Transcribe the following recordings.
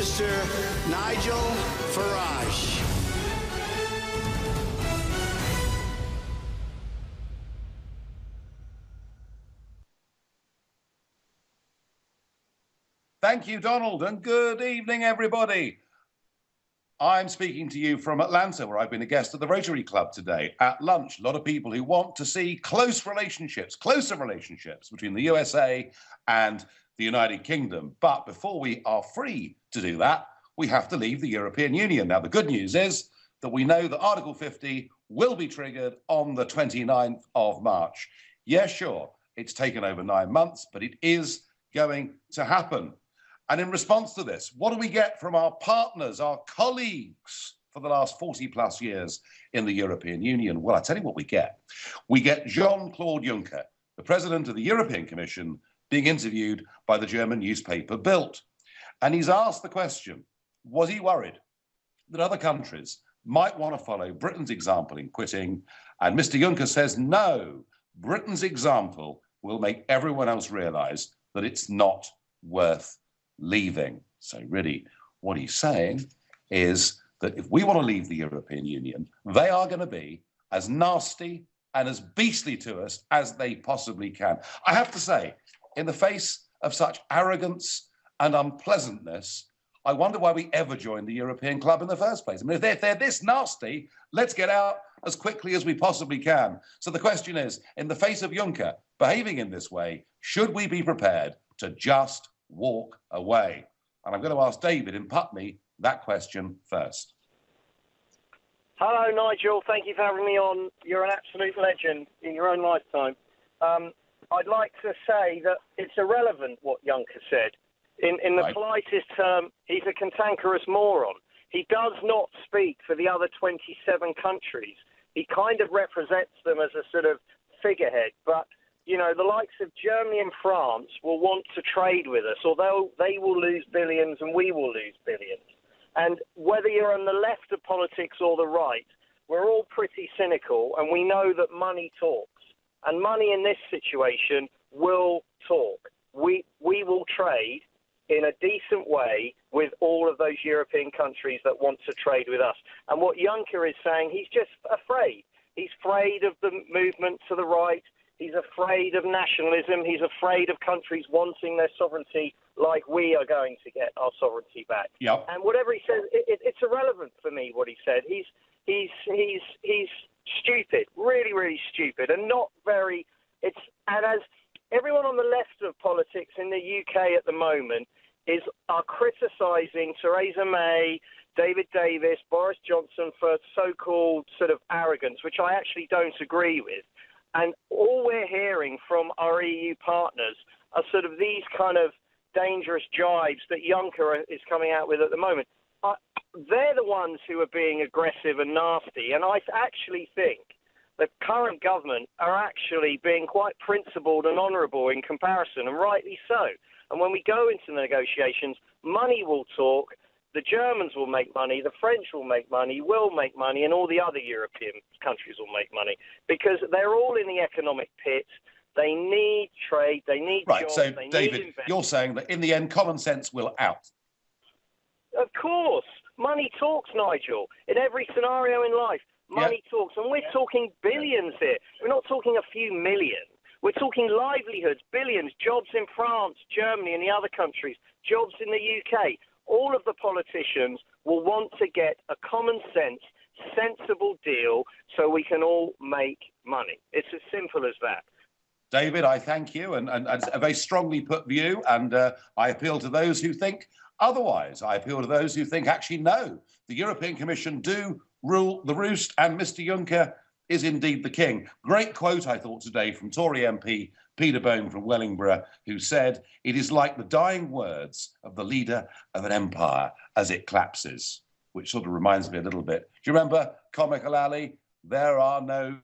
Mr. Nigel Farage. Thank you, Donald, and good evening, everybody. I'm speaking to you from Atlanta, where I've been a guest at the Rotary Club today at lunch. A lot of people who want to see closer relationships between the USA and the United Kingdom. But before we are free to do that, we have to leave the European Union. Now, the good news is that we know that Article 50 will be triggered on the 29th of March. Yes, sure, it's taken over 9 months, but it is going to happen. And in response to this, what do we get from our partners, our colleagues for the last 40 plus years in the European Union? Well, I tell you what we get. We get Jean-Claude Juncker, the president of the European Commission, being interviewed by the German newspaper Bild. And he's asked the question, was he worried that other countries might want to follow Britain's example in quitting? And Mr. Juncker says, no, Britain's example will make everyone else realize that it's not worth leaving. So really, what he's saying is that if we want to leave the European Union, they are going to be as nasty and as beastly to us as they possibly can. I have to say, in the face of such arrogance and unpleasantness, I wonder why we ever joined the European Club in the first place. I mean, if they're this nasty, let's get out as quickly as we possibly can. So the question is, in the face of Juncker behaving in this way, should we be prepared to just walk away? And I'm going to ask David in Putney that question first. Hello, Nigel. Thank you for having me on. You're an absolute legend in your own lifetime. I'd like to say that it's irrelevant what Juncker said. In the politest term, he's a cantankerous moron. He does not speak for the other 27 countries. He kind of represents them as a sort of figurehead, but you know, the likes of Germany and France will want to trade with us, although they will lose billions and we will lose billions. And whether you're on the left of politics or the right, we're all pretty cynical, and we know that money talks. And money in this situation will talk. We will trade in a decent way with all of those European countries that want to trade with us. And what Juncker is saying, he's just afraid. He's afraid of the movement to the right. He's afraid of nationalism. He's afraid of countries wanting their sovereignty like we are going to get our sovereignty back. Yep. And whatever he says, it's irrelevant for me what he said. He's stupid, really, really stupid, and not very. And as everyone on the left of politics in the UK at the moment are criticising Theresa May, David Davis, Boris Johnson for so-called sort of arrogance, which I actually don't agree with. And all we're hearing from our EU partners are sort of these kind of dangerous jibes that Juncker is coming out with at the moment. They're the ones who are being aggressive and nasty. And I actually think the current government are actually being quite principled and honourable in comparison, and rightly so. And when we go into the negotiations, money will talk. The Germans will make money, the French will make money, we'll make money, and all the other European countries will make money, because they're all in the economic pit. They need trade, they need jobs, so, they David, need investment. you're saying that in the end, common sense will out. Of course. Money talks, Nigel. In every scenario in life, money talks. And we're talking billions here. We're not talking a few million. We're talking livelihoods, billions, jobs in France, Germany, and the other countries, jobs in the UK. All of the politicians will want to get a common sense, sensible deal so we can all make money. It's as simple as that. David, I thank you, and a very strongly put view, and I appeal to those who think otherwise. I appeal to those who think, actually, no, the European Commission do rule the roost, and Mr. Juncker is indeed the king. Great quote, I thought, today from Tory MP Peter Bone from Wellingborough, who said, "It is like the dying words of the leader of an empire as it collapses," which sort of reminds me a little bit. Do you remember Comical Alley? There are no...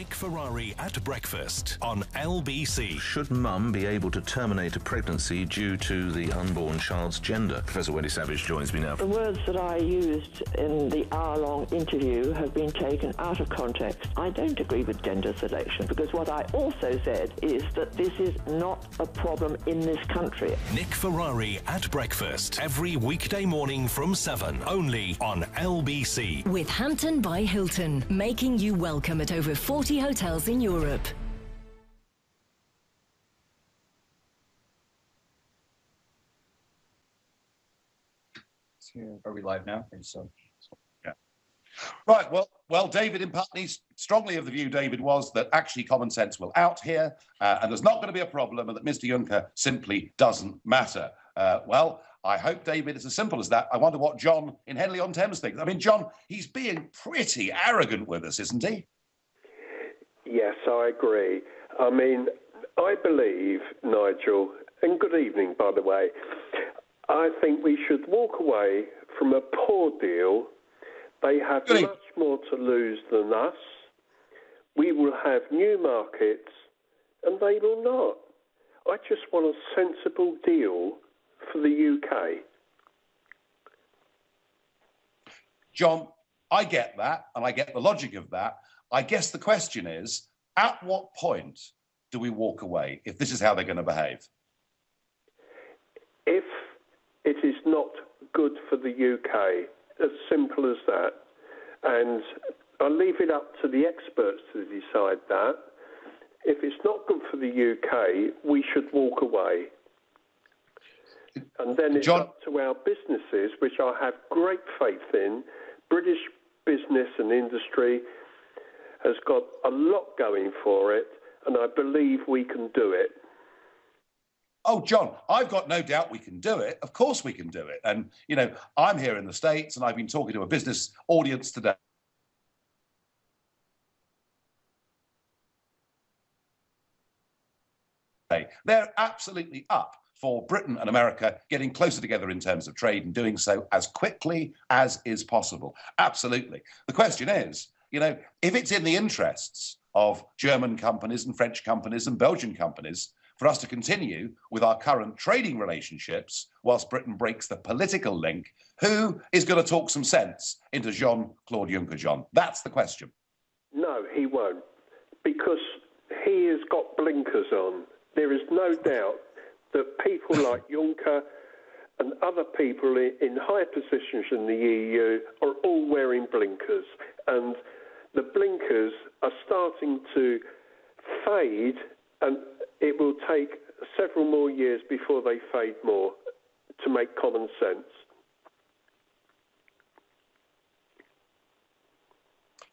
Nick Ferrari at breakfast on LBC. Should mum be able to terminate a pregnancy due to the unborn child's gender? Professor Wendy Savage joins me now. The words that I used in the hour-long interview have been taken out of context. I don't agree with gender selection, because what I also said is that this is not a problem in this country. Nick Ferrari at breakfast every weekday morning from 7, only on LBC. With Hampton by Hilton, making you welcome at over 40 hotels in Europe. Are we live now? So, yeah. Right. Well, David in Putney's strongly of the view, David, was that actually common sense will out here, and there's not going to be a problem, and that Mr. Juncker simply doesn't matter. Well, I hope, David, it's as simple as that. I wonder what John in Henley-on-Thames thinks. I mean, John, he's being pretty arrogant with us, isn't he? Yes, I agree. I mean, I believe, Nigel, and good evening, by the way, I think we should walk away from a poor deal. They have much more to lose than us. We will have new markets, and they will not. I just want a sensible deal for the UK. John, I get that, and I get the logic of that. I guess the question is, at what point do we walk away if this is how they're going to behave? If it is not good for the UK, as simple as that. And I leave it up to the experts to decide that. If it's not good for the UK, we should walk away. And then it's up to our businesses, which I have great faith in. British business and industry has got a lot going for it, and I believe we can do it. Oh, John, I've got no doubt we can do it. Of course we can do it. And, you know, I'm here in the States and I've been talking to a business audience today. They're absolutely up for Britain and America getting closer together in terms of trade and doing so as quickly as is possible. Absolutely. The question is, you know, if it's in the interests of German companies and French companies and Belgian companies for us to continue with our current trading relationships whilst Britain breaks the political link, who is going to talk some sense into Jean-Claude Juncker, John? That's the question. No, he won't, because he has got blinkers on. There is no doubt that people like Juncker and other people in high positions in the EU are all wearing blinkers. And the blinkers are starting to fade, and it will take several more years before they fade more to make common sense.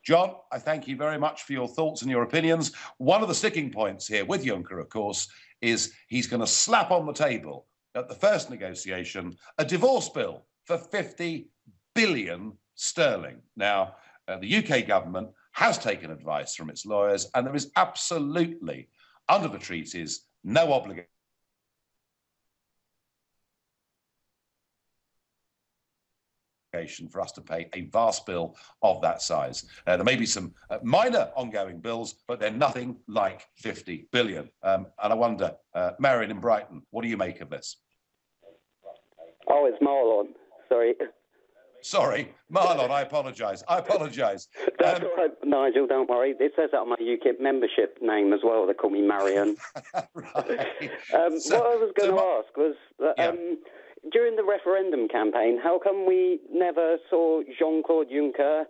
John, I thank you very much for your thoughts and your opinions. One of the sticking points here with Juncker, of course, is he's going to slap on the table at the first negotiation a divorce bill for 50 billion sterling. Now, the UK government has taken advice from its lawyers, and there is absolutely, under the treaties, no obligation for us to pay a vast bill of that size. There may be some minor ongoing bills, but they're nothing like 50 billion. And I wonder, Marion in Brighton, what do you make of this? Oh, it's Marlon. Sorry. Sorry, Marlon, I apologise. That's all right, Nigel, don't worry. It says that on my UKIP membership name as well. They call me Marion. Right. What I was going to ask was that during the referendum campaign, how come we never saw Jean-Claude Juncker,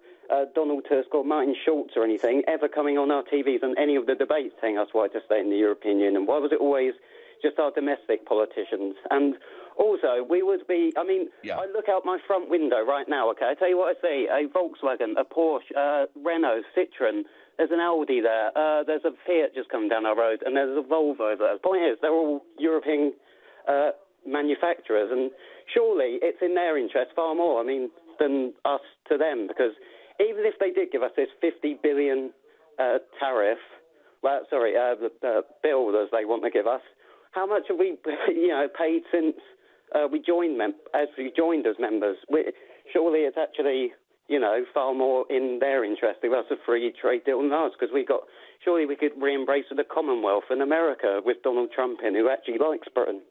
Donald Tusk or Martin Schulz or anything ever coming on our TVs and any of the debates telling us why to stay in the European Union? Why was it always just our domestic politicians? And also, we would be, I mean, I look out my front window right now, okay? I tell you what I see, a Volkswagen, a Porsche, Renault, Citroën, there's an Audi there, there's a Fiat just coming down our road, and there's a Volvo over there. The point is, they're all European manufacturers, and surely it's in their interest far more, I mean, than us to them, because even if they did give us this 50 billion tariff, well, sorry, the bill as they want to give us, how much have we, paid since we joined as members? Surely it's actually far more in their interest to us a free trade deal than ours, because surely we could re-embrace the Commonwealth in America with Donald Trump in, who actually likes Britain.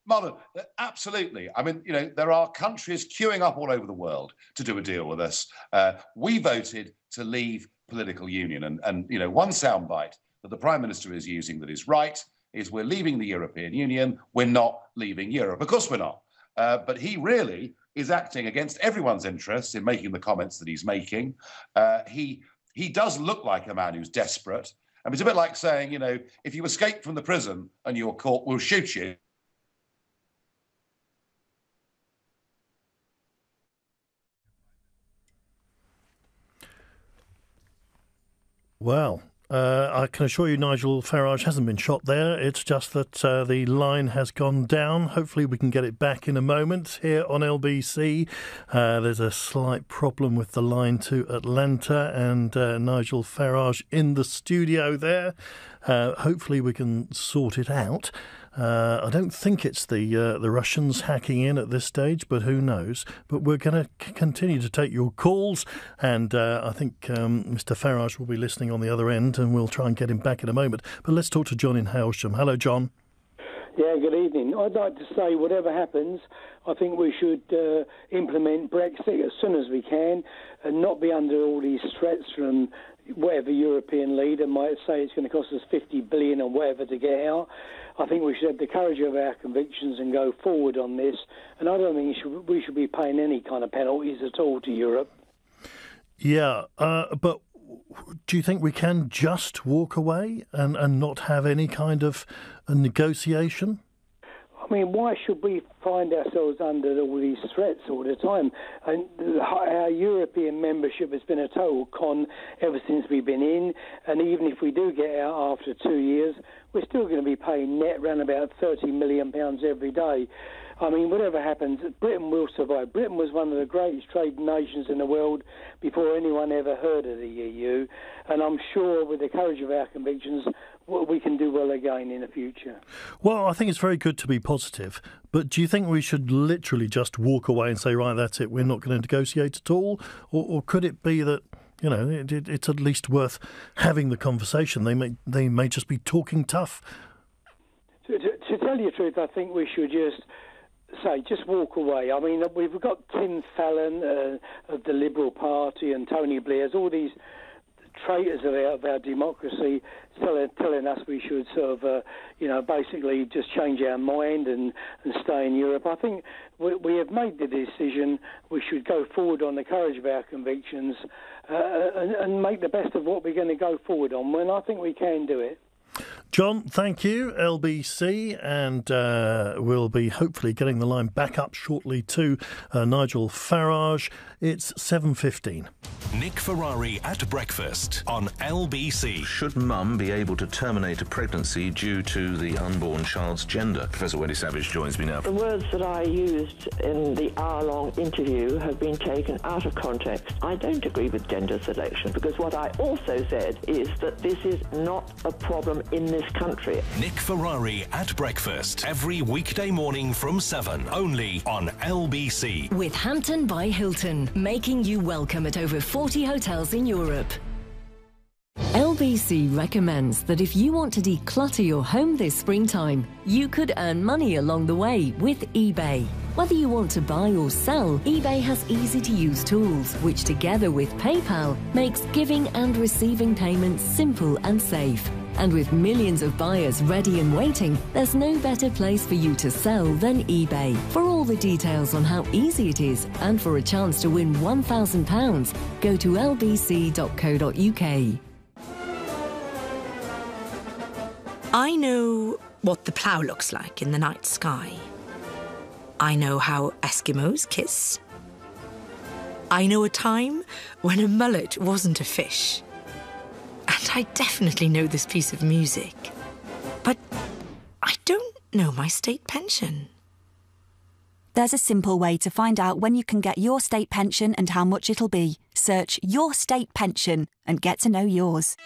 Marlon, absolutely. I mean, there are countries queuing up all over the world to do a deal with us. We voted to leave political union. And one soundbite that the Prime Minister is using that is right is we're leaving the European Union. We're not leaving Europe. Of course we're not. But he really is acting against everyone's interests in making the comments that he's making. He does look like a man who's desperate. I mean, it's a bit like saying, if you escape from the prison and you're caught, we'll shoot you. Well, I can assure you Nigel Farage hasn't been shot there. It's just that the line has gone down. Hopefully we can get it back in a moment here on LBC. There's a slight problem with the line to Atlanta and Nigel Farage in the studio there. Hopefully we can sort it out. I don't think it's the Russians hacking in at this stage, but who knows? But we're going to continue to take your calls, and I think Mr. Farage will be listening on the other end, and we'll try and get him back in a moment. But let's talk to John in Hailsham. Hello, John. Yeah, good evening. I'd like to say, whatever happens, I think we should implement Brexit as soon as we can and not be under all these threats from whatever European leader might say it's going to cost us 50 billion or whatever to get out. I think we should have the courage of our convictions and go forward on this. And I don't think we should be paying any kind of penalties at all to Europe. Yeah, but do you think we can just walk away and not have any kind of a negotiation? I mean, why should we find ourselves under all these threats all the time? And our European membership has been a total con ever since we've been in. And even if we do get out after 2 years, we're still going to be paying net around about £30 million every day. I mean, whatever happens, Britain will survive. Britain was one of the greatest trade nations in the world before anyone ever heard of the EU. And I'm sure with the courage of our convictions, we can do well again in the future. Well, I think it's very good to be positive. But do you think we should literally just walk away and say, right, that's it, we're not going to negotiate at all? Or could it be that, it's at least worth having the conversation? They may just be talking tough. To tell you the truth, I think we should just walk away. I mean, we've got Tim Fallon of the Liberal Party and Tony Blair's, all these traitors of our democracy telling us we should sort of, basically just change our mind and stay in Europe. I think we have made the decision. We should go forward on the courage of our convictions and make the best of what we're going to go forward on. And I think we can do it. John, thank you, LBC, and we'll be hopefully getting the line back up shortly to Nigel Farage. It's 7:15. Nick Ferrari at breakfast on LBC. Should mum be able to terminate a pregnancy due to the unborn child's gender? Professor Wendy Savage joins me now. The words that I used in the hour-long interview have been taken out of context. I don't agree with gender selection, because what I also said is that this is not a problem in this country. Nick Ferrari at breakfast every weekday morning from 7, only on LBC. With Hampton by Hilton, making you welcome at over 40 hotels in Europe. LBC recommends that if you want to declutter your home this springtime, you could earn money along the way with eBay. Whether you want to buy or sell, eBay has easy-to-use tools, which together with PayPal makes giving and receiving payments simple and safe. And with millions of buyers ready and waiting, there's no better place for you to sell than eBay. For all the details on how easy it is and for a chance to win £1,000, go to lbc.co.uk. I know what the plough looks like in the night sky. I know how Eskimos kiss. I know a time when a mullet wasn't a fish. And I definitely know this piece of music. But I don't know my state pension. There's a simple way to find out when you can get your state pension and how much it'll be. Search Your State Pension and get to know yours.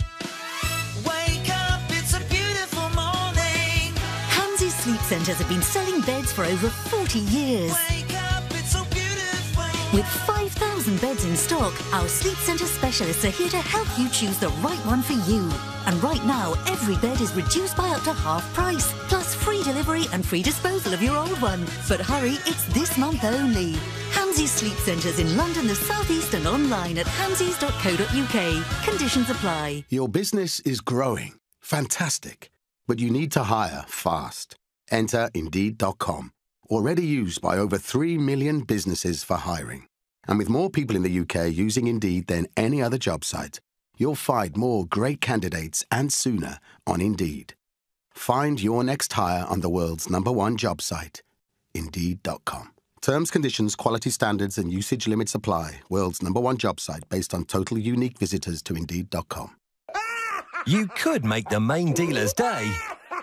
Wake up, it's a beautiful morning. Hansi's Sleep Centres have been selling beds for over 40 years. Wake up, it's so beautiful. With 5,000 1,000 beds in stock, our Sleep Centre specialists are here to help you choose the right one for you. And right now, every bed is reduced by up to half price, plus free delivery and free disposal of your old one. But hurry, it's this month only. Hamsey's Sleep Centres in London, the South East, and online at hamseys.co.uk. Conditions apply. Your business is growing. Fantastic. But you need to hire fast. Enter Indeed.com. Already used by over 3 million businesses for hiring. And with more people in the UK using Indeed than any other job site, you'll find more great candidates and sooner on Indeed. Find your next hire on the world's #1 job site, Indeed.com. Terms, conditions, quality standards and usage limits apply. World's #1 job site based on total unique visitors to Indeed.com. You could make the main dealer's day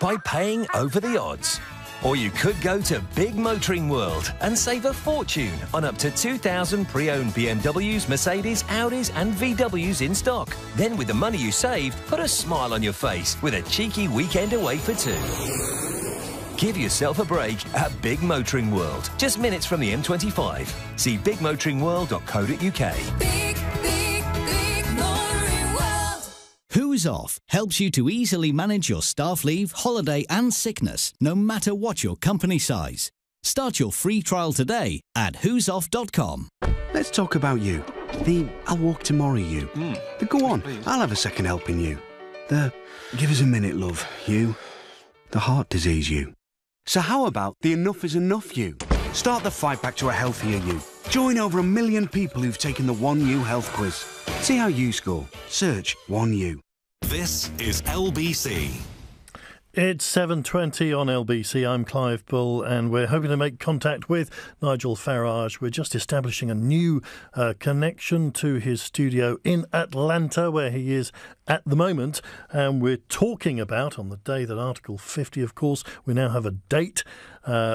by paying over the odds. Or you could go to Big Motoring World and save a fortune on up to 2,000 pre-owned BMWs, Mercedes, Audis and VWs in stock. Then with the money you saved, put a smile on your face with a cheeky weekend away for two. Give yourself a break at Big Motoring World, just minutes from the M25. See bigmotoringworld.co.uk. Who's Off helps you to easily manage your staff leave, holiday and sickness, no matter what your company size. Start your free trial today at who'soff.com. Let's talk about you. The I'll walk tomorrow you. The go on, I'll have a second helping you. The give us a minute love you. The heart disease you. So how about the enough is enough you? Start the fight back to a healthier you. Join over 1 million people who've taken the 1U health quiz. See how you score. Search 1U. This is LBC. It's 7:20 on LBC. I'm Clive Bull, and we're hoping to make contact with Nigel Farage. We're just establishing a new connection to his studio in Atlanta, where he is at the moment. And we're talking about, on the day that Article 50, of course, we now have a date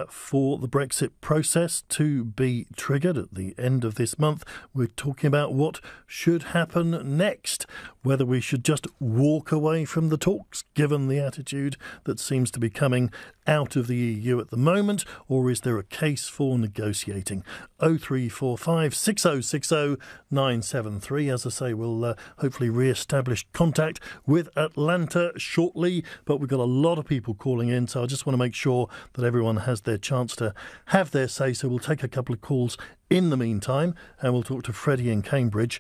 for the Brexit process to be triggered at the end of this month. We're talking about what should happen next, whether we should just walk away from the talks, given the attitude that seems to be coming out of the EU at the moment, or is there a case for negotiating? 0345 6060 973. As I say, we'll hopefully re-establish contact with Atlanta shortly, but we've got a lot of people calling in, so I just want to make sure that everyone has their chance to have their say. So we'll take a couple of calls in the meantime, and we'll talk to Freddie in Cambridge.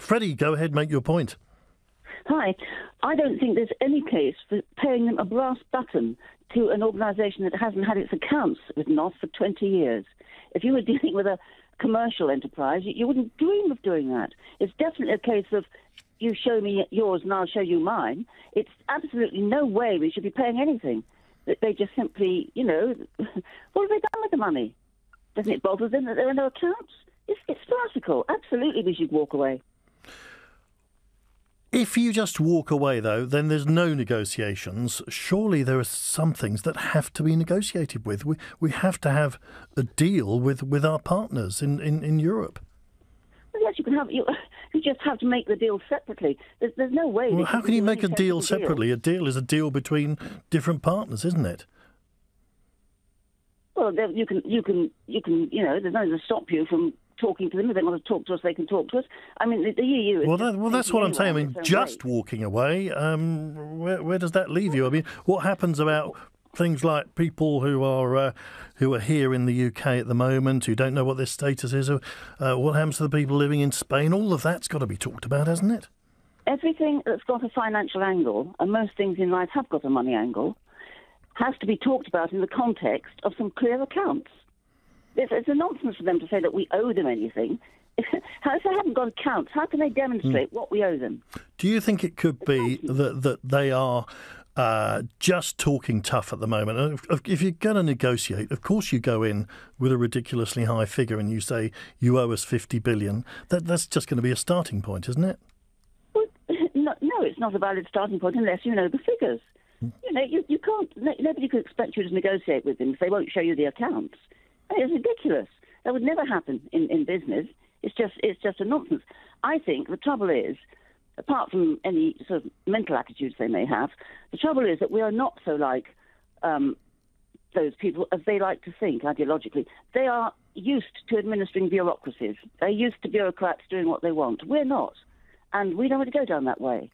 Freddie, go ahead, make your point. Hi. I don't think there's any case for paying them a brass button to an organisation that hasn't had its accounts written off for 20 years. If you were dealing with a commercial enterprise, you wouldn't dream of doing that. It's definitely a case of you show me yours and I'll show you mine. It's absolutely no way we should be paying anything. They just simply, what have they done with the money? Doesn't it bother them that there are no accounts? It's farcical. Absolutely we should walk away. If you just walk away, though, then there's no negotiations. Surely there are some things that have to be negotiated with. We have to have a deal with our partners in Europe. Well, yes, you can have. You just have to make the deal separately. There's no way. Well, how can you make a deal separately? A deal is a deal between different partners, isn't it? Well, you can. There's nothing to stop you from talking to them. If they want to talk to us, they can talk to us. I mean, the EU... Well, that's what I'm saying. I mean, just walking away, where does that leave you? I mean, what happens about things like people who are here in the UK at the moment, who don't know what their status is? What happens to the people living in Spain? All of that's got to be talked about, hasn't it? Everything that's got a financial angle, and most things in life have got a money angle, has to be talked about in the context of some clear accounts. It's a nonsense for them to say that we owe them anything. If they haven't got accounts, how can they demonstrate what we owe them? Do you think it could be that they are just talking tough at the moment? If you're going to negotiate, of course you go in with a ridiculously high figure and you say you owe us 50 billion. That's just going to be a starting point, isn't it? Well, no, it's not a valid starting point unless you know the figures. You can't. Nobody could expect you to negotiate with them if they won't show you the accounts. It's ridiculous. That would never happen in business. It's just a nonsense. I think the trouble is, apart from any sort of mental attitudes they may have, the trouble is that we are not so like those people as they like to think ideologically. They are used to administering bureaucracies. They're used to bureaucrats doing what they want. We're not. And we don't want to go down that way.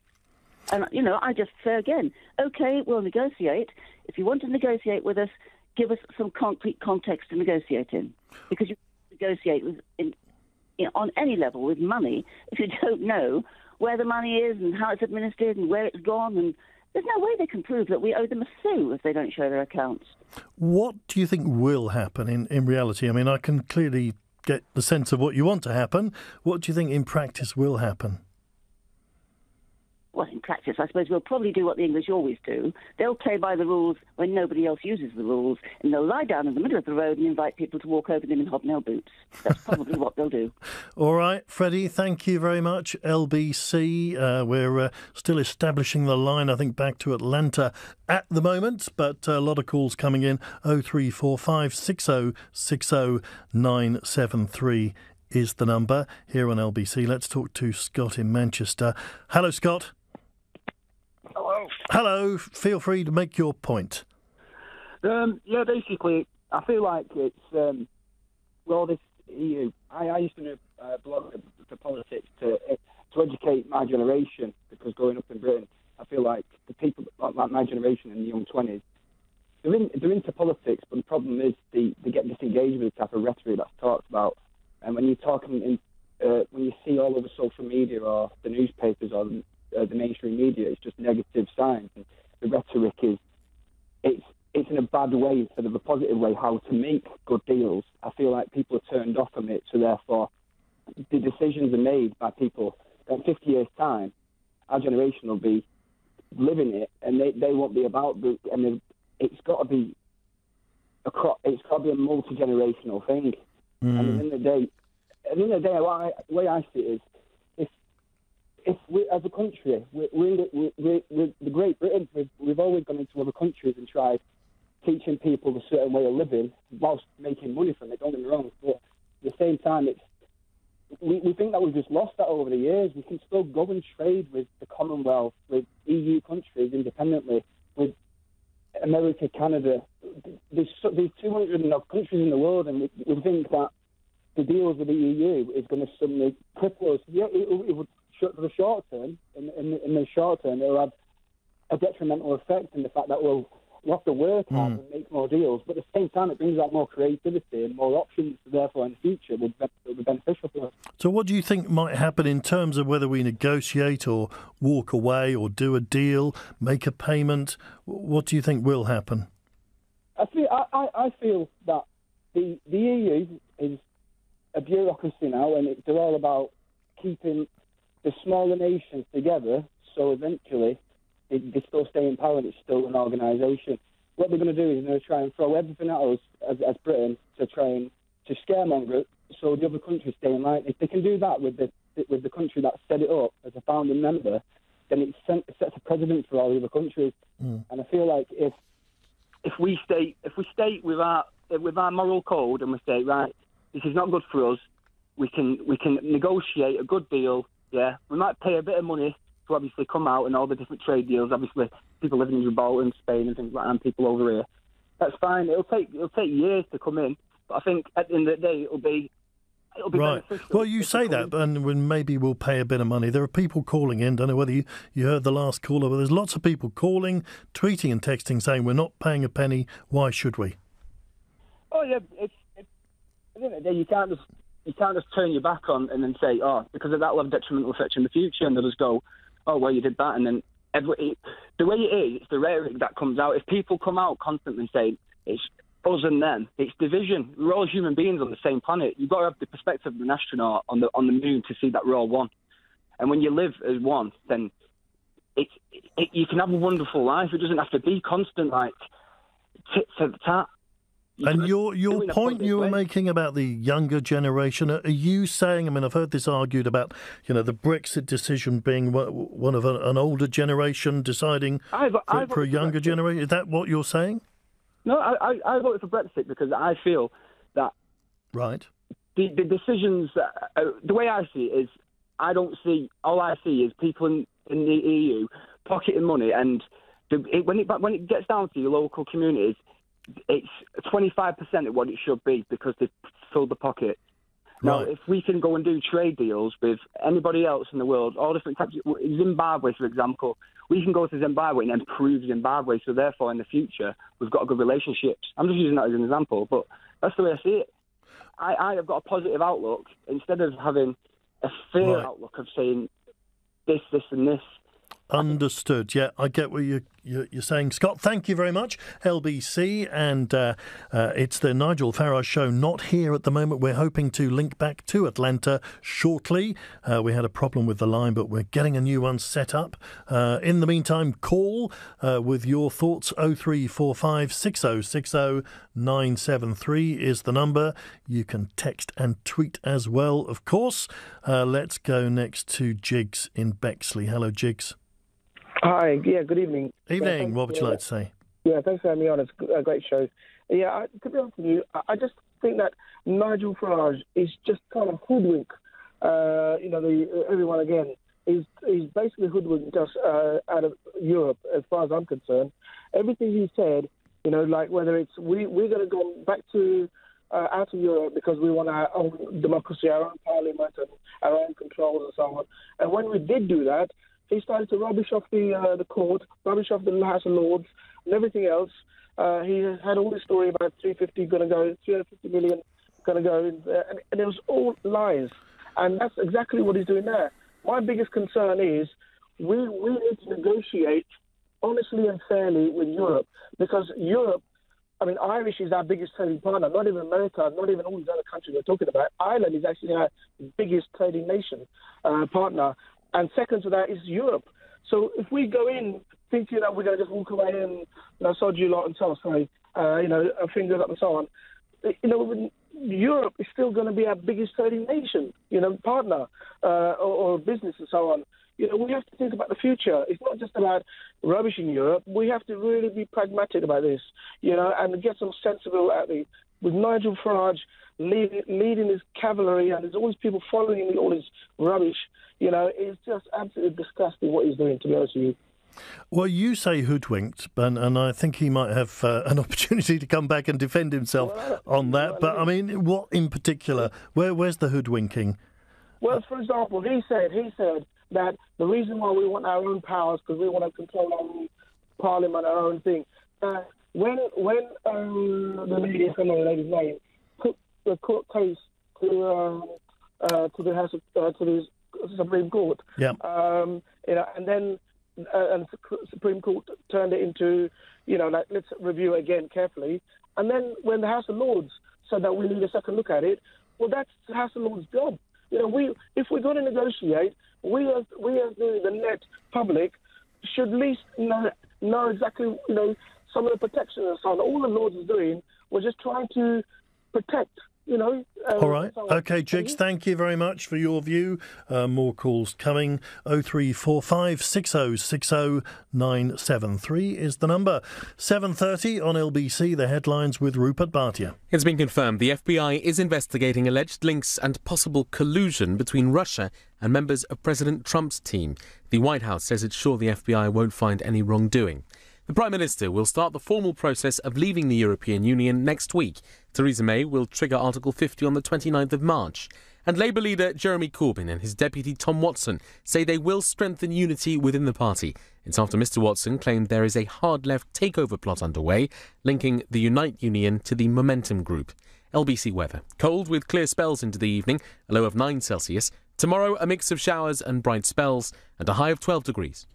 And, I just say again, OK, we'll negotiate. If you want to negotiate with us, give us some concrete context to negotiate in. Because you negotiate on any level with money if you don't know where the money is and how it's administered and where it's gone. And there's no way they can prove that we owe them a sou if they don't show their accounts. What do you think will happen in reality? I mean, I can clearly get the sense of what you want to happen. What do you think in practice will happen? Well, in practice, I suppose we'll probably do what the English always do. They'll play by the rules when nobody else uses the rules, and they'll lie down in the middle of the road and invite people to walk over them in hobnail boots. That's probably what they'll do. All right, Freddie, thank you very much. LBC, we're still establishing the line, I think, back to Atlanta at the moment, but a lot of calls coming in. 0345 60 60 973 is the number here on LBC. Let's talk to Scott in Manchester. Hello, Scott. Hello. Hello. Feel free to make your point. Basically, I feel like it's well, this EU. I used to do a blog for politics to educate my generation, because growing up in Britain, I feel like the people like my generation in the young 20s, they're into politics, but the problem is they get disengaged with the type of rhetoric that's talked about. And when you're talking when you see all over social media or the newspapers or the mainstream media, it's just negative signs. And the rhetoric is, it's in a bad way instead of a positive way, how to make good deals. I feel like people are turned off from it, so therefore the decisions are made by people. In 50 years' time, our generation will be living it, and they won't be about the. I mean, it's got to be a multi-generational thing. And at the end of the day, the way I see it is, if we, as a country, we're the Great Britain, we've always gone into other countries and tried teaching people a certain way of living whilst making money from it, don't get me wrong, but at the same time, we think that we've just lost that over the years. We can still go and trade with the Commonwealth, with EU countries independently, with America, Canada. There's 200 odd countries in the world, and we think that the deals with the EU is going to suddenly cripple us. Yeah, it would, for the short term, in the short term, it will have a detrimental effect in the fact that we'll have to work hard and make more deals, but at the same time, it brings out more creativity and more options, therefore, in the future, will be beneficial for us. So what do you think might happen in terms of whether we negotiate or walk away or do a deal, make a payment? What do you think will happen? I feel that the EU is a bureaucracy now, and they're all about keeping the smaller nations together, so eventually they still stay in power and it's still an organisation. What they're going to do is they're going to try and throw everything at us as Britain to try and to scaremonger it, so the other countries stay in line. If they can do that with the country that set it up as a founding member, then it sets a precedent for all the other countries. And I feel like if we stay with our moral code and we say, right, this is not good for us, we can negotiate a good deal. Yeah, we might pay a bit of money to obviously come out and all the different trade deals. Obviously, people living in Gibraltar and Spain and things like that, and people over here. That's fine. It'll take years to come in, but I think at the end of the day, it'll be right. Beneficial. Well, you say that, and when maybe we'll pay a bit of money. There are people calling in. Don't know whether you heard the last caller, but there's lots of people calling, tweeting, and texting saying we're not paying a penny. Why should we? Oh yeah, at the end of the day, you can't just turn your back on and then say, oh, because of that will have detrimental effects in the future, and they'll just go, oh, well, you did that, and then the way it is, it's the rhetoric that comes out. If people come out constantly saying it's us and them, it's division. We're all human beings on the same planet. You've got to have the perspective of an astronaut on the moon to see that we're all one. And when you live as one, then you can have a wonderful life. It doesn't have to be constant, like, tit for tat. And your point you were making about the younger generation, are you saying, I mean, I've heard this argued about, the Brexit decision being one of an older generation deciding for a younger generation? Is that what you're saying? No, I voted for Brexit because I feel that the decisions, the way I see it is, all I see is people in the EU pocketing money, and when it gets down to your local communities, it's 25% of what it should be, because they've filled the pocket. Now, if we can go and do trade deals with anybody else in the world, all different types, Zimbabwe, for example, we can go to Zimbabwe and improve Zimbabwe. So therefore, in the future, we've got a good relationship. I'm just using that as an example, but that's the way I see it. I have got a positive outlook instead of having a fear outlook of saying this, and this. Understood. Yeah, I get what you're saying, Scott. Thank you very much, LBC. And it's the Nigel Farage show, not here at the moment. We're hoping to link back to Atlanta shortly. We had a problem with the line, but we're getting a new one set up. In the meantime, call with your thoughts. 0345 6060 973 is the number. You can text and tweet as well, of course. Let's go next to Jiggs in Bexley. Hello, Jiggs. Hi, good evening. Evening, what would you like to say? Yeah, thanks for having me on. It's a great show. Yeah, to be honest with you, I just think that Nigel Farage is just kind of hoodwink. Everyone again is basically hoodwinked us out of Europe, as far as I'm concerned. Everything he said, like whether it's we're going to go back to out of Europe because we want our own democracy, our own parliament, and our own controls and so on. And when we did do that, he started to rubbish off the court, rubbish off the House of Lords, and everything else. He had all this story about 350 million going to go, and it was all lies. And that's exactly what he's doing there. My biggest concern is we need to negotiate honestly and fairly with Europe, because Europe, Irish is our biggest trading partner, not even America, not even all these other countries we're talking about. Ireland is actually our biggest trading nation partner. And second to that is Europe. So if we go in thinking that we're going to just walk away and sod you lot and so on, fingers up and so on, Europe is still going to be our biggest trading nation, partner or business and so on. We have to think about the future. It's not just about rubbishing Europe. We have to really be pragmatic about this, and get some sensible out there. With Nigel Farage leading his cavalry, and there's all these people following him with all his rubbish, it's just absolutely disgusting what he's doing, to be honest with you. Well, you say hoodwinked, and I think he might have an opportunity to come back and defend himself on that. But, what in particular? Where's the hoodwinking? Well, for example, he said that the reason why we want our own powers, because we want to control our own parliament, our own thing. When the lady, I don't know the lady's name, took the court case to the House to the Supreme Court, and then the Supreme Court turned it into, let's review it again carefully. And then when the House of Lords said that we need a second look at it, well, that's the House of Lords' job. If we're going to negotiate, we as the net public should at least know exactly, some of the protection and so on. All the Lords is doing was just trying to protect. All right. OK, Jiggs, thank you very much for your view. More calls coming. 0345 6060 973 is the number. 7:30 on LBC, the headlines with Rupert Bhatia. It's been confirmed the FBI is investigating alleged links and possible collusion between Russia and members of President Trump's team. The White House says it's sure the FBI won't find any wrongdoing. The Prime Minister will start the formal process of leaving the European Union next week. Theresa May will trigger Article 50 on the 29th of March. And Labour leader Jeremy Corbyn and his deputy Tom Watson say they will strengthen unity within the party. It's after Mr Watson claimed there is a hard-left takeover plot underway, linking the Unite Union to the Momentum Group. LBC weather. Cold with clear spells into the evening, a low of 9 Celsius. Tomorrow, a mix of showers and bright spells, and a high of 12 degrees.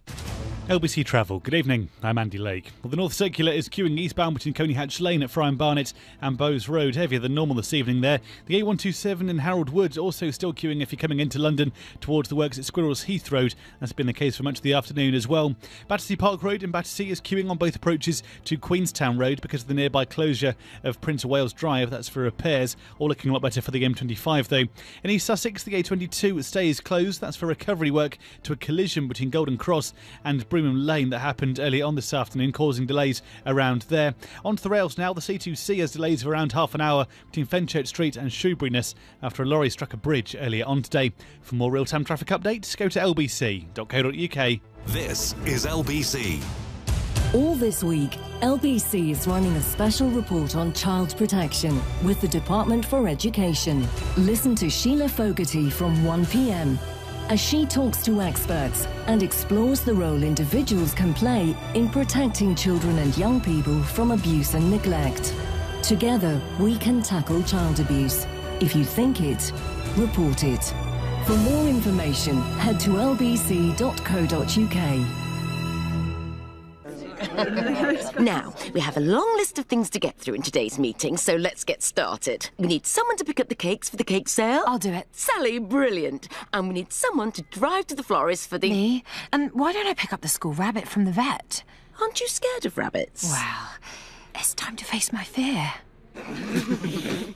LBC Travel. Good evening. I'm Andy Lake. Well, the North Circular is queuing eastbound between Coney Hatch Lane at Friar Barnet and Bowes Road. Heavier than normal this evening there. The A127 in Harold Wood also still queuing if you're coming into London towards the works at Squirrels Heath Road. That's been the case for much of the afternoon as well. Battersea Park Road in Battersea is queuing on both approaches to Queenstown Road because of the nearby closure of Prince of Wales Drive. That's for repairs. All looking a lot better for the M25 though. In East Sussex, the A22 stays closed. That's for recovery work to a collision between Golden Cross and Broomham Lane that happened earlier on this afternoon, causing delays around there. Onto the rails now. The C2C has delays of around half an hour between Fenchurch Street and Shoeburyness after a lorry struck a bridge earlier on today. For more real-time traffic updates, go to lbc.co.uk. This is LBC. All this week, LBC is running a special report on child protection with the Department for Education. Listen to Sheila Fogarty from 1 p.m. as she talks to experts and explores the role individuals can play in protecting children and young people from abuse and neglect. Together, we can tackle child abuse. If you think it, report it. For more information, head to lbc.co.uk. Now, we have a long list of things to get through in today's meeting, so let's get started. We need someone to pick up the cakes for the cake sale. I'll do it. Sally, brilliant. And we need someone to drive to the florist for the... Me? And why don't I pick up the school rabbit from the vet? Aren't you scared of rabbits? Well, it's time to face my fear.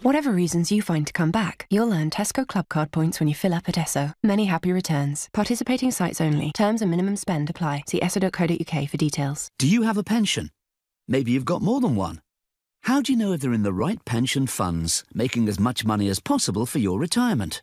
Whatever reasons you find to come back, you'll earn Tesco Club Card points when you fill up at Esso. Many happy returns. Participating sites only. Terms and minimum spend apply. See esso.co.uk for details. Do you have a pension? Maybe you've got more than one. How do you know if they're in the right pension funds, making as much money as possible for your retirement?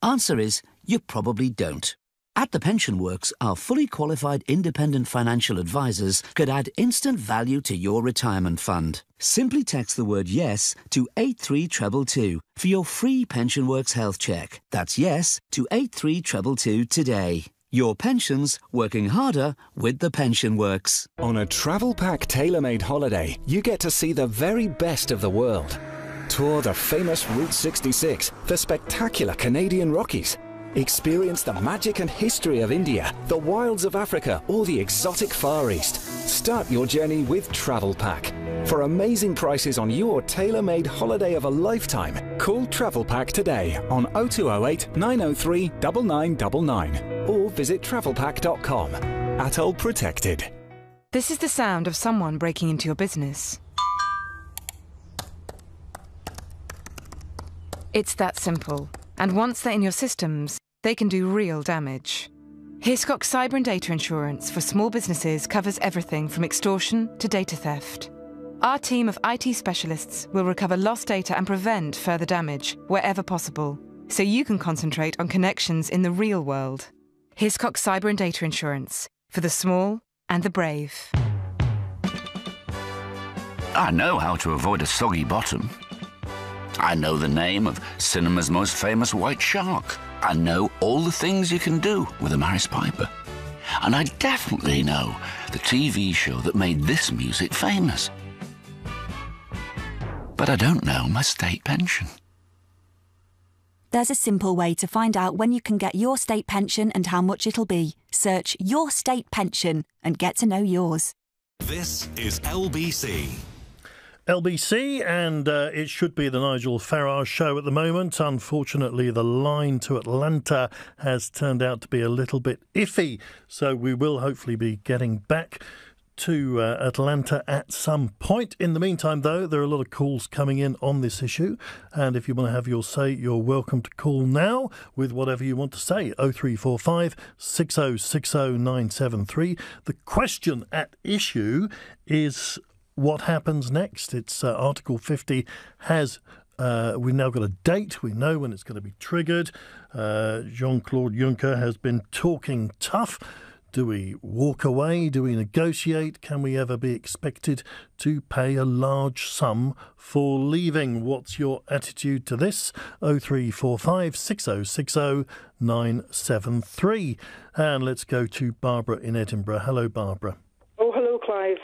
Answer is, you probably don't. At the Pension Works, our fully qualified independent financial advisors could add instant value to your retirement fund. Simply text the word YES to 83222 for your free Pension Works health check. That's YES to 83222 today. Your pensions working harder with the Pension Works. On a Travel Pack tailor-made holiday, you get to see the very best of the world. Tour the famous Route 66, the spectacular Canadian Rockies. Experience the magic and history of India, the wilds of Africa, or the exotic Far East. Start your journey with Travel Pack. For amazing prices on your tailor-made holiday of a lifetime, call Travel Pack today on 0208 903 9999 or visit travelpack.com. Atoll Protected. This is the sound of someone breaking into your business. It's that simple. And once they're in your systems, they can do real damage. Hiscox Cyber and Data Insurance for small businesses covers everything from extortion to data theft. Our team of IT specialists will recover lost data and prevent further damage wherever possible, so you can concentrate on connections in the real world. Hiscox Cyber and Data Insurance for the small and the brave. I know how to avoid a soggy bottom. I know the name of cinema's most famous white shark. I know all the things you can do with a Maris Piper. And I definitely know the TV show that made this music famous. But I don't know my state pension. There's a simple way to find out when you can get your state pension and how much it'll be. Search Your State Pension and get to know yours. This is LBC. LBC, and it should be the Nigel Farage show at the moment. Unfortunately, the line to Atlanta has turned out to be a little bit iffy, so we will hopefully be getting back to Atlanta at some point. In the meantime, though, there are a lot of calls coming in on this issue, and if you want to have your say, you're welcome to call now with whatever you want to say. 0345 6060 973. The question at issue is, what happens next? It's Article 50 has... we've now got a date. We know when it's going to be triggered. Jean-Claude Juncker has been talking tough. Do we walk away? Do we negotiate? Can we ever be expected to pay a large sum for leaving? What's your attitude to this? 0345 6060 973. And let's go to Barbara in Edinburgh. Hello, Barbara. Oh, hello, Clive.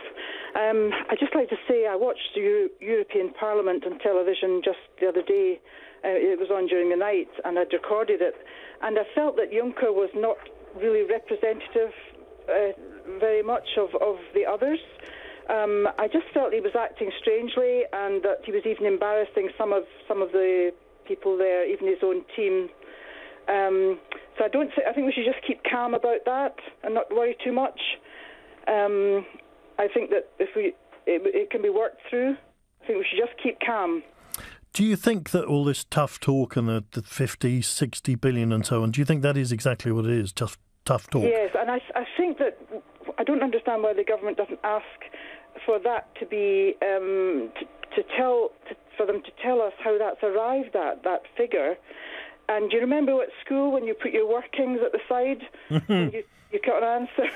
I'd just like to say I watched the European Parliament on television just the other day. It was on during the night, and I'd recorded it. And I felt that Juncker was not really representative very much of the others. I just felt he was acting strangely, and that he was even embarrassing some of the people there, even his own team. So I think we should just keep calm about that and not worry too much. I think that if it can be worked through, I think we should just keep calm. Do you think that all this tough talk and the 50, 60 billion and so on, do you think that is exactly what it is, just tough talk? Yes, and I think that I don't understand why the government doesn't ask for that to be for them to tell us how that's arrived at, that figure. And do you remember at school when you put your workings at the side and you got an answer?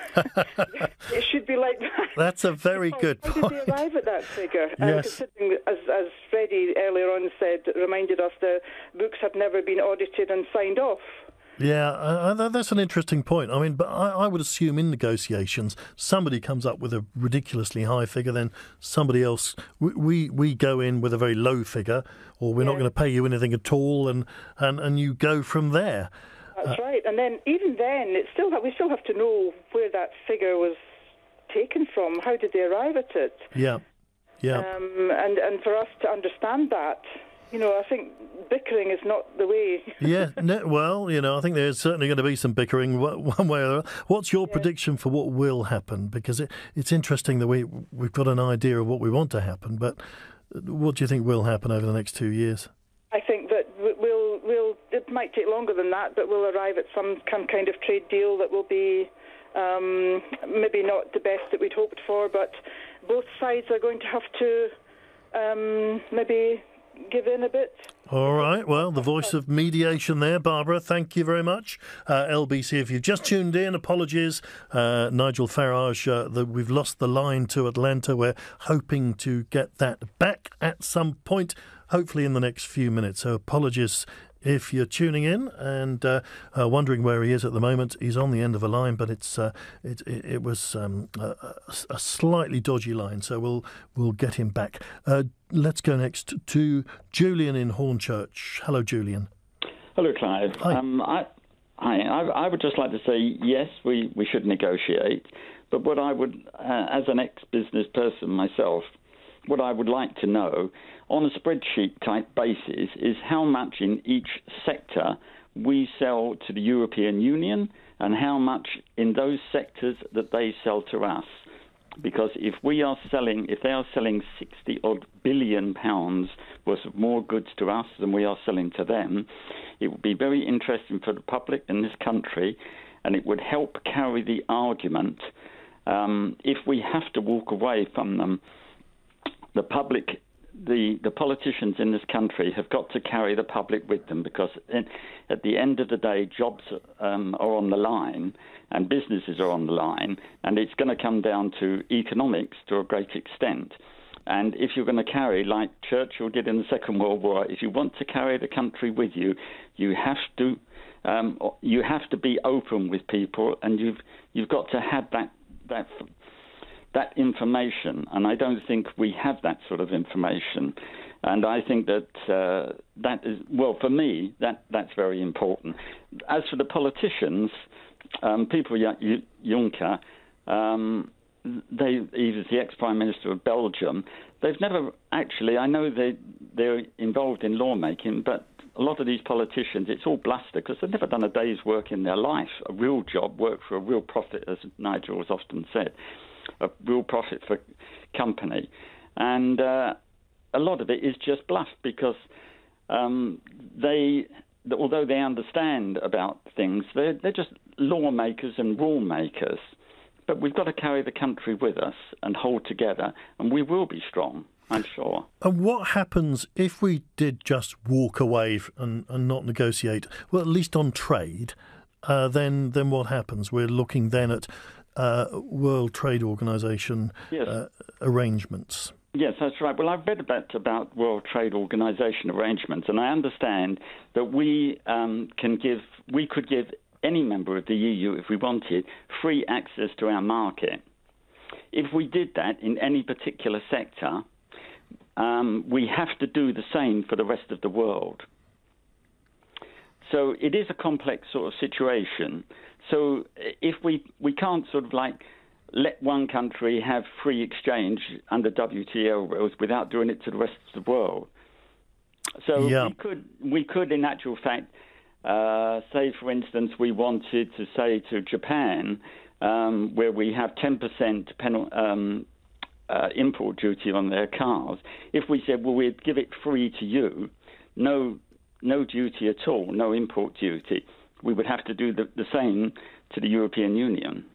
It should be like that. That's a very good point. How did they arrive at that figure? Yes. Considering, as Freddie earlier on said, reminded us the books had never been audited and signed off. Yeah, that's an interesting point. I mean, but I would assume in negotiations, somebody comes up with a ridiculously high figure, then somebody else, we go in with a very low figure, or we're not going to pay you anything at all, and you go from there. That's right. And then, even then, we still have to know where that figure was taken from. How did they arrive at it? Yeah. And for us to understand that, I think bickering is not the way. I think there's certainly going to be some bickering one way or the other. What's your prediction for what will happen? Because it's interesting that we've got an idea of what we want to happen, but what do you think will happen over the next 2 years? I think that it might take longer than that, but we'll arrive at some kind of trade deal that will be maybe not the best that we'd hoped for, but both sides are going to have to maybe give in a bit. All right. Well, the voice of mediation there, Barbara. Thank you very much. LBC, if you've just tuned in, apologies. Nigel Farage, we've lost the line to Atlanta. We're hoping to get that back at some point, hopefully in the next few minutes. So apologies if you're tuning in and wondering where he is at the moment. He's on the end of a line, but it was a slightly dodgy line, so we'll get him back. Let's go next to Julian in Hornchurch. Hello, Julian. Hello, Clive. Hi. I would just like to say, yes, we should negotiate, but what I would, as an ex-business person myself, what I would like to know on a spreadsheet type basis is how much in each sector we sell to the European Union and how much in those sectors that they sell to us. Because if they are selling 60-odd billion pounds worth of more goods to us than we are selling to them, it would be very interesting for the public in this country, and it would help carry the argument. If we have to walk away from them, the public, the politicians in this country have got to carry the public with them, because at the end of the day, jobs are on the line and businesses are on the line, and it's going to come down to economics to a great extent. And if you're going to carry, like Churchill did in the Second World War, if you want to carry the country with you, you have to be open with people, and you've got to have that information, and I don't think we have that sort of information. And I think that that is, well, for me, that's very important. As for the politicians, people like Juncker, he was the ex-Prime Minister of Belgium. They've never actually, I know they're involved in lawmaking, but a lot of these politicians, it's all bluster, because they've never done a day's work in their life, a real job, work for a real profit, as Nigel has often said. A real profit for company, and a lot of it is just bluff, because although they understand about things, they're just lawmakers and rule makers. But we've got to carry the country with us and hold together, and we will be strong, I'm sure. And what happens if we did just walk away and not negotiate? Well, at least on trade, then what happens? We're looking then at World Trade Organization arrangements. Yes, that's right. Well, I've read about World Trade Organization arrangements, and I understand that we could give any member of the EU, if we wanted, free access to our market. If we did that in any particular sector, we have to do the same for the rest of the world. So it is a complex sort of situation. So if we can't sort of like let one country have free exchange under WTO rules without doing it to the rest of the world. So we could in actual fact say, for instance, we wanted to say to Japan, where we have 10% import duty on their cars, if we said, well, we'd give it free to you, no duty at all, no import duty, we would have to do the same to the European Union.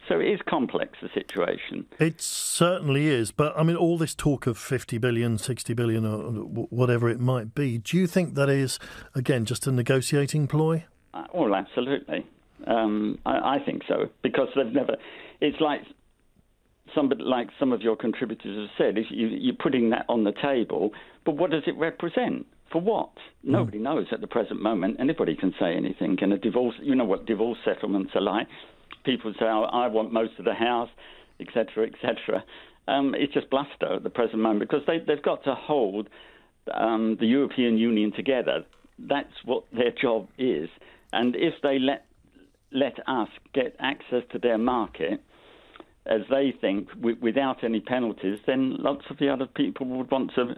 So it is complex, the situation. It certainly is. But, I mean, all this talk of 50 billion, 60 billion, or whatever it might be, do you think that is, again, just a negotiating ploy? Well, absolutely. I think so, because they've never... It's like some of your contributors have said, you're putting that on the table, but what does it represent? For what? Nobody knows at the present moment. Anybody can say anything. And a divorce, you know what divorce settlements are like. People say, I want most of the house, etc., etc. It's just bluster at the present moment because they've got to hold the European Union together. That's what their job is. And if they let us get access to their market, as they think, without any penalties, then lots of the other people would want to...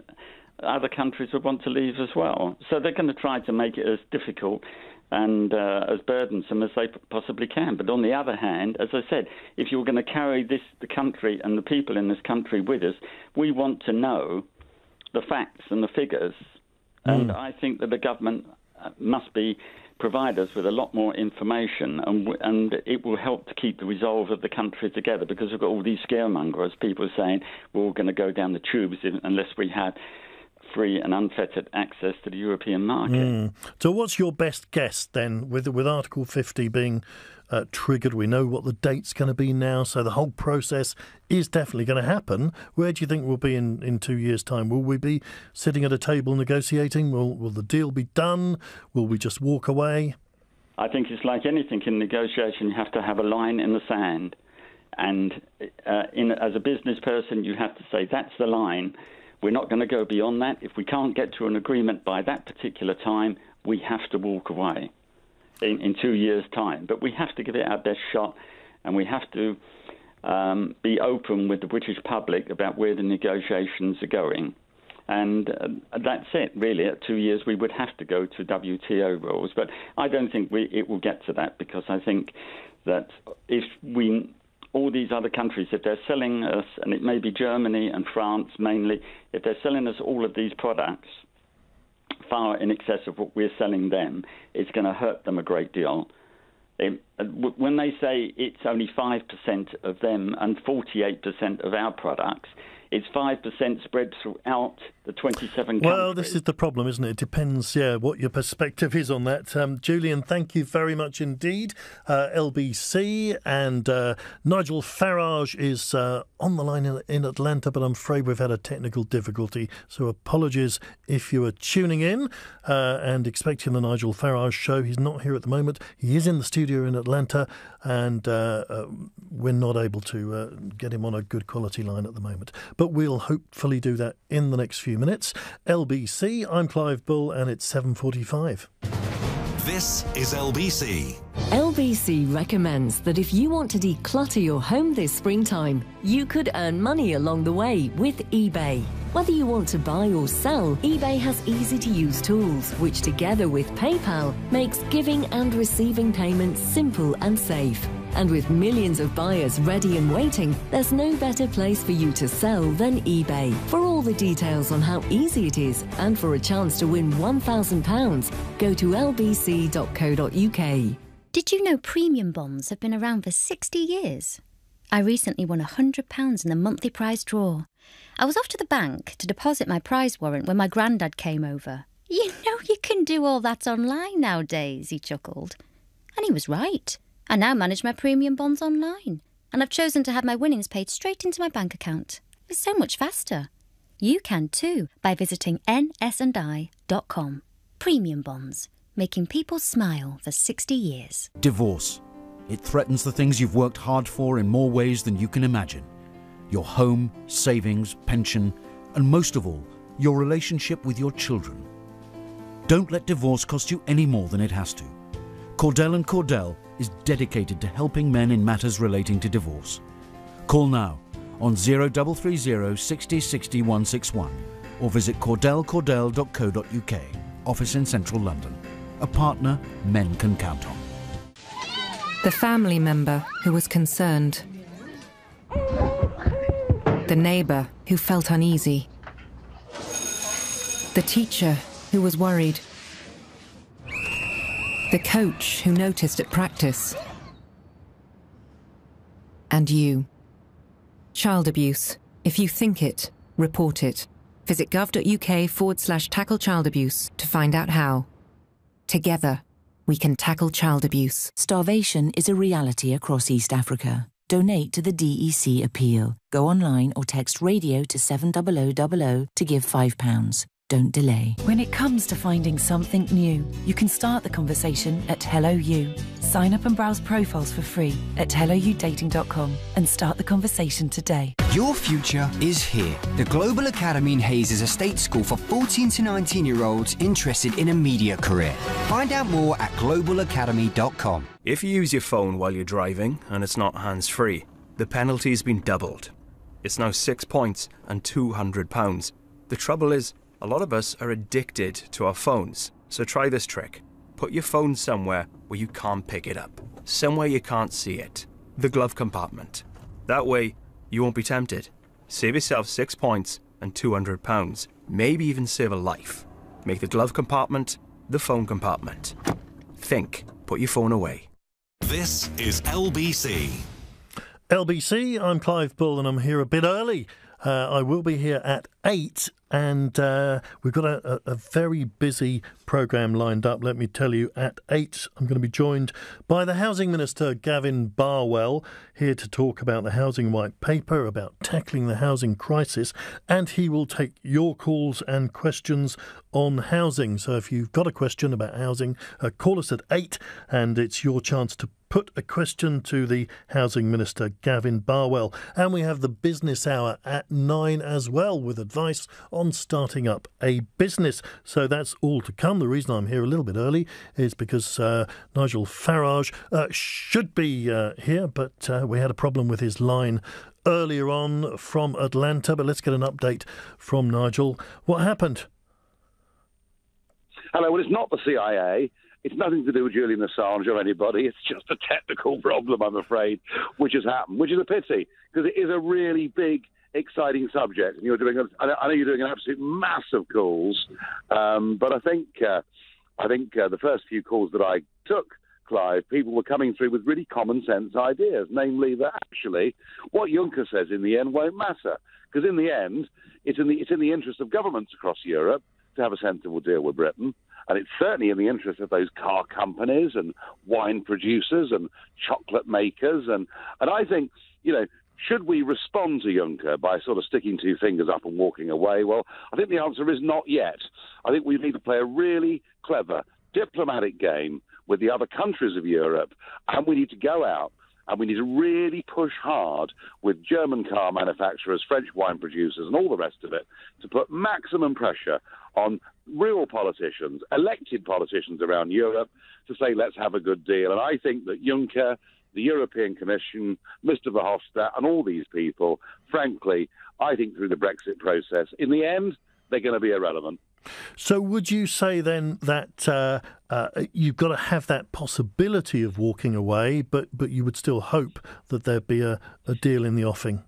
Other countries would want to leave as well. So they're going to try to make it as difficult and as burdensome as they possibly can. But on the other hand, as I said, if you're going to carry the country and the people in this country with us, we want to know the facts and the figures. And I think that the government must provide us with a lot more information, and it will help to keep the resolve of the country together, because we've got all these scaremongers, people saying we're all going to go down the tubes unless we have free and unfettered access to the European market. So what's your best guess then, with Article 50 being triggered? We know what the date's going to be now, so the whole process is definitely going to happen. Where do you think we'll be in 2 years' time? Will we be sitting at a table negotiating? Will the deal be done? Will we just walk away? I think it's like anything in negotiation. You have to have a line in the sand. And as a business person, you have to say, that's the line. We're not going to go beyond that. If we can't get to an agreement by that particular time, we have to walk away in 2 years' time. But we have to give it our best shot, and we have to be open with the British public about where the negotiations are going. And that's it, really. At 2 years, we would have to go to WTO rules. But I don't think it will get to that, because I think that if all these other countries, if they're selling us, and it may be Germany and France mainly, if they're selling us all of these products far in excess of what we're selling them, it's going to hurt them a great deal. When they say it's only 5% of them and 48% of our products, it's 5% spread throughout the 27 countries. Well, this is the problem, isn't it? It depends, what your perspective is on that. Julian, thank you very much indeed. LBC and Nigel Farage is on the line in Atlanta, but I'm afraid we've had a technical difficulty, so apologies if you were tuning in and expecting the Nigel Farage show. He's not here at the moment. He is in the studio in Atlanta, and we're not able to get him on a good quality line at the moment. But we'll hopefully do that in the next few minutes. LBC, I'm Clive Bull, and it's 7:45. This is LBC. LBC recommends that if you want to declutter your home this springtime, you could earn money along the way with eBay. Whether you want to buy or sell, eBay has easy-to-use tools, which together with PayPal makes giving and receiving payments simple and safe. And with millions of buyers ready and waiting, there's no better place for you to sell than eBay. For all the details on how easy it is and for a chance to win £1,000, go to lbc.co.uk. Did you know premium bonds have been around for 60 years? I recently won £100 in the monthly prize draw. I was off to the bank to deposit my prize warrant when my granddad came over. You know you can do all that online nowadays, he chuckled. And he was right. I now manage my premium bonds online, and I've chosen to have my winnings paid straight into my bank account. It's so much faster. You can too by visiting nsandi.com. Premium bonds, making people smile for 60 years. Divorce. It threatens the things you've worked hard for in more ways than you can imagine. Your home, savings, pension, and most of all, your relationship with your children. Don't let divorce cost you any more than it has to. Cordell & Cordell is dedicated to helping men in matters relating to divorce. Call now on 0330 60 60 161 or visit cordellcordell.co.uk, office in central London. A partner men can count on. The family member who was concerned. The neighbour who felt uneasy. The teacher who was worried. The coach who noticed at practice. And you. Child abuse. If you think it, report it. Visit gov.uk/tackle child abuse to find out how. Together, we can tackle child abuse. Starvation is a reality across East Africa. Donate to the DEC appeal. Go online or text radio to 70000 to give £5. Don't delay. When it comes to finding something new, you can start the conversation at Hello You. Sign up and browse profiles for free at helloyoudating.com and start the conversation today. Your future is here. The Global Academy in Hayes is a state school for 14 to 19-year-olds interested in a media career. Find out more at globalacademy.com. If you use your phone while you're driving and it's not hands-free, the penalty's been doubled. It's now 6 points and £200. The trouble is, a lot of us are addicted to our phones. So try this trick. Put your phone somewhere where you can't pick it up. Somewhere you can't see it. The glove compartment. That way, you won't be tempted. Save yourself 6 points and £200. Maybe even save a life. Make the glove compartment the phone compartment. Think. Put your phone away. This is LBC. LBC, I'm Clive Bull and I'm here a bit early. I will be here at 8 and we've got a very busy programme lined up, let me tell you. At 8 I'm going to be joined by the Housing Minister Gavin Barwell, here to talk about the Housing White Paper, about tackling the housing crisis, and he will take your calls and questions on housing. So if you've got a question about housing, call us at 8 and it's your chance to put a question to the Housing Minister Gavin Barwell. And we have the Business Hour at 9 as well, with advice on starting up a business. So that's all to come. The reason I'm here a little bit early is because Nigel Farage should be here, but we had a problem with his line earlier on from Atlanta. But let's get an update from Nigel. What happened? Hello, well, it's not the CIA. It's nothing to do with Julian Assange or anybody. It's just a technical problem, I'm afraid, which has happened, which is a pity, because it is a really big, exciting subject. And you're doing, I know you're doing an absolute mass of calls, but I think the first few calls that I took, Clive, people were coming through with really common sense ideas, namely that actually what Juncker says in the end won't matter, because in the end, it's in the interest of governments across Europe to have a sensible deal with Britain. And it's certainly in the interest of those car companies and wine producers and chocolate makers. And I think, should we respond to Juncker by sort of sticking two fingers up and walking away? Well, I think the answer is not yet. I think we need to play a really clever diplomatic game with the other countries of Europe, and we need to go out and we need to really push hard with German car manufacturers, French wine producers and all the rest of it to put maximum pressure on real politicians, elected politicians around Europe, to say, let's have a good deal. And I think that Juncker, the European Commission, Mr. Verhofstadt and all these people, frankly, I think through the Brexit process, in the end, they're going to be irrelevant. So would you say then that you've got to have that possibility of walking away, but you would still hope that there'd be a deal in the offing?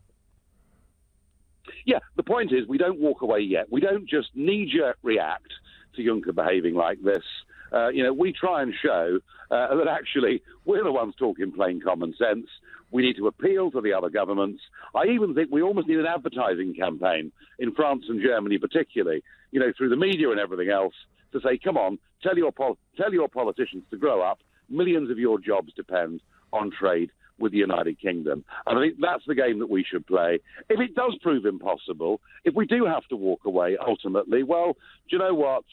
Yeah, the point is we don't walk away yet. We don't just knee-jerk react to Juncker behaving like this. We try and show that actually we're the ones talking plain common sense. We need to appeal to the other governments. I even think we almost need an advertising campaign in France and Germany particularly, through the media and everything else, to say, come on, tell your politicians to grow up. Millions of your jobs depend on trade with the United Kingdom. And I think that's the game that we should play. If it does prove impossible, if we do have to walk away ultimately, well, do you know what?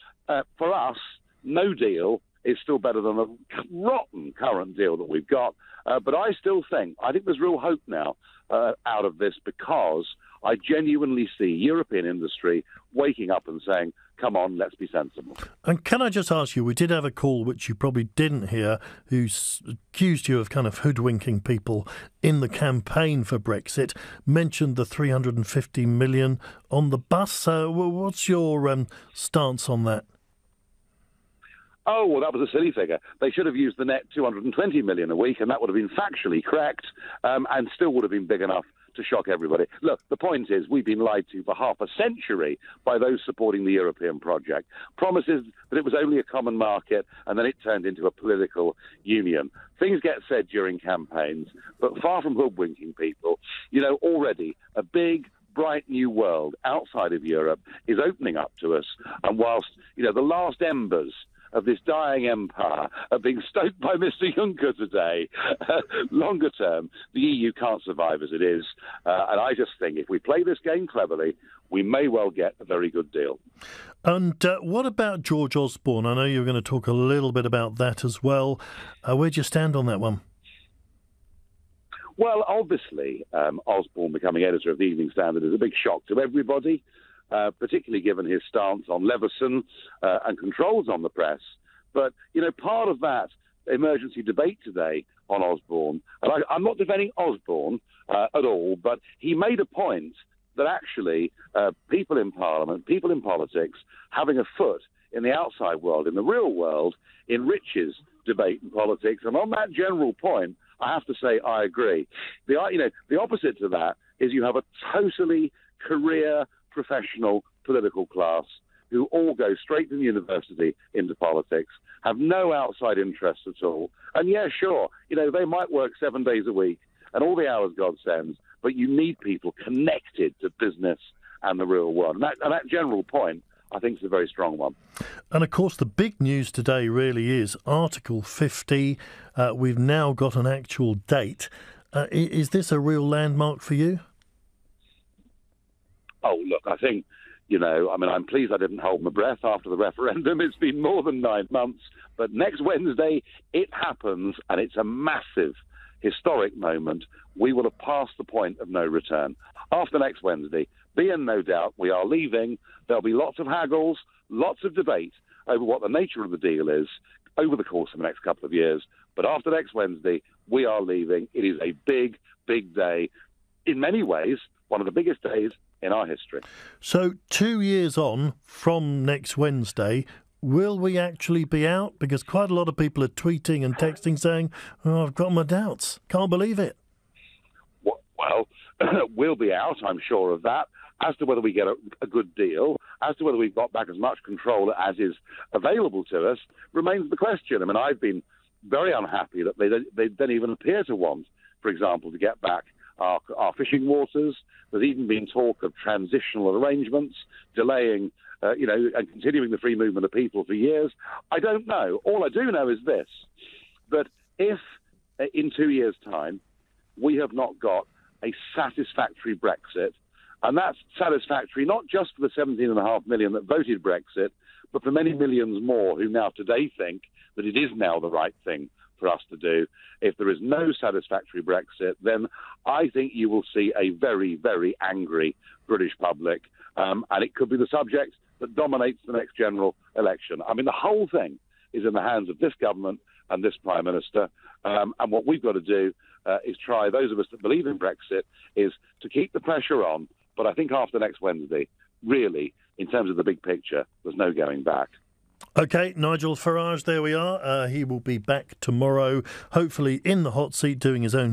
For us, no deal is still better than a rotten current deal that we've got. But I think there's real hope now out of this, because I genuinely see European industry waking up and saying, come on, let's be sensible. And can I just ask you, we did have a call, which you probably didn't hear, who accused you of kind of hoodwinking people in the campaign for Brexit, mentioned the 350 million on the bus. What's your stance on that? Oh, well, that was a silly figure. They should have used the net 220 million a week, and that would have been factually correct, and still would have been big enough to shock everybody. Look, the point is we've been lied to for half a century by those supporting the European project. Promises that it was only a common market, and then it turned into a political union. Things get said during campaigns, but far from hoodwinking people, already a big, bright new world outside of Europe is opening up to us. And whilst, the last embers of this dying empire are being stoked by Mr. Juncker today, longer term, the EU can't survive as it is. And I just think if we play this game cleverly, we may well get a very good deal. And what about George Osborne? I know you're going to talk a little bit about that as well. Where do you stand on that one? Well, obviously, Osborne becoming editor of the Evening Standard is a big shock to everybody, particularly given his stance on Leveson and controls on the press. But, part of that emergency debate today on Osborne, and I'm not defending Osborne at all, but he made a point that actually people in Parliament, people in politics, having a foot in the outside world, in the real world, enriches debate and politics. And on that general point, I have to say I agree. The opposite to that is you have a totally career, professional political class who all go straight from university into politics, have no outside interests at all. And yeah, sure, they might work 7 days a week and all the hours God sends, but you need people connected to business and the real world. And that general point, I think, is a very strong one. And of course, the big news today really is Article 50. We've now got an actual date. Is this a real landmark for you? Oh, look, I think, I'm pleased I didn't hold my breath after the referendum. It's been more than 9 months. But next Wednesday, it happens, and it's a massive, historic moment. We will have passed the point of no return. After next Wednesday, be in no doubt, we are leaving. There'll be lots of haggles, lots of debate over what the nature of the deal is over the course of the next couple of years. But after next Wednesday, we are leaving. It is a big, big day. In many ways, one of the biggest days in our history. So 2 years on from next Wednesday, will we actually be out? Because quite a lot of people are tweeting and texting saying, I've got my doubts. Can't believe it. Well, we'll be out, I'm sure of that. As to whether we get a good deal, as to whether we've got back as much control as is available to us, remains the question. I've been very unhappy that they don't even appear to want, for example, to get back our fishing waters. There's even been talk of transitional arrangements, delaying, and continuing the free movement of people for years. I don't know. All I do know is this, that if in 2 years' time we have not got a satisfactory Brexit, and that's satisfactory not just for the 17.5 million that voted Brexit, but for many millions more who now today think that it is now the right thing for us to do. If there is no satisfactory Brexit, then I think you will see a very, very angry British public, and it could be the subject that dominates the next general election. The whole thing is in the hands of this government and this Prime Minister, and what we've got to do is try, those of us that believe in Brexit, is to keep the pressure on. But I think after next Wednesday, really, in terms of the big picture, there's no going back. OK, Nigel Farage, there we are. He will be back tomorrow, hopefully in the hot seat doing his own